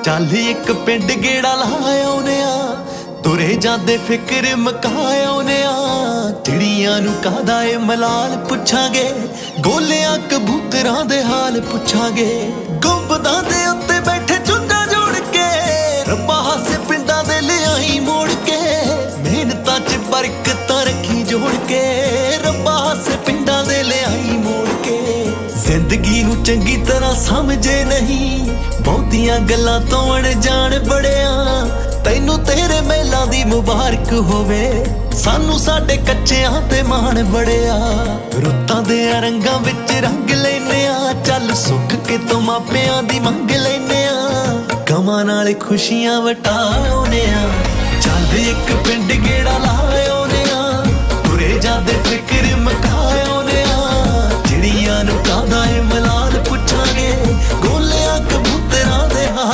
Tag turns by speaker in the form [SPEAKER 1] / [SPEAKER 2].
[SPEAKER 1] ਚੱਲ ਇੱਕ ਪਿੰਡ ਗੇੜਾ ਲਾਇਆ ਆਉਨੇ ਆ, ਤੁਰੇ ਜਾਂਦੇ ਫਿਕਰ ਮਕਾਇਆ ਆਉਨੇ ਆ। ਚਿੜੀਆਂ ਨੂੰ ਕਾਹਦਾ ਏ ਮਲਾਲ ਪੁੱਛਾਂਗੇ, ਗੋਲਿਆਂ ਕਬੂਤਰਾਂ ਦੇ ਹਾਲ ਪੁੱਛਾਂਗੇ। ਗੁੰਬਦਾਂ ਦੇ ਉੱਤੇ ਬੈਠੇ ਚੁੰਝਾਂ ਜੋੜ ਕੇ, ਰੱਬਾ ਹਾਸੇ ਪਿੰਡਾਂ ਦੇ ਲਿਆਈ ਮੋੜ ਕੇ। ਮਿਹਨਤਾਂ 'ਚ ਬਰਕਤਾਂ ਰੱਖੀ ਜੋੜ ਕੇ, ਰੱਬਾ ਹਾਸੇ ਪਿੰਡਾਂ ਦੇ ਲਿਆਈ ਮੋੜ ਕੇ। ਜ਼ਿੰਦਗੀ ਨੂੰ ਚੰਗੀ ਤਰ੍ਹਾਂ ਸਮਝੇ ਨਹੀਂ, ਬਹੁਤੀਆਂ ਗੱਲਾਂ ਤੋਂ ਅਣਜਾਣ ਬੜਿਆ। ਤੈਨੂੰ ਤੇਰੇ ਮਹਿਲਾਂ ਦੀ ਮੁਬਾਰਕ ਹੋਵੇ, ਸਾਨੂੰ ਸਾਡੇ ਕੱਚਿਆਂ ਤੇ ਮਾਣ ਬੜਿਆ। ਰੁੱਤਾਂ ਦੇ ਰੰਗਾਂ ਵਿੱਚ ਰੰਗ ਲੈਨੇ ਆ, ਚੱਲ ਸੁੱਖ ਕੇ ਤੋਂ ਮਾਪਿਆਂ ਦੀ ਮੰਗ ਲੈਨੇ ਆ। ਗਮਾਂ ਨਾਲ ਖੁਸ਼ੀਆਂ ਵਟਾਉਨੇ ਆ, ਚੱਲ ਇੱਕ ਪਿੰਡ ਗੇੜਾ ਲਾਉਨੇ ਆ। ਤੁਰੇ ਜਾਂਦੇ ਫਿਕਰ ਮਕਾਉਨੇ ਆ, ਚਿੜੀਆਂ ਨੂੰ ਕਾਹਦਾ ਏ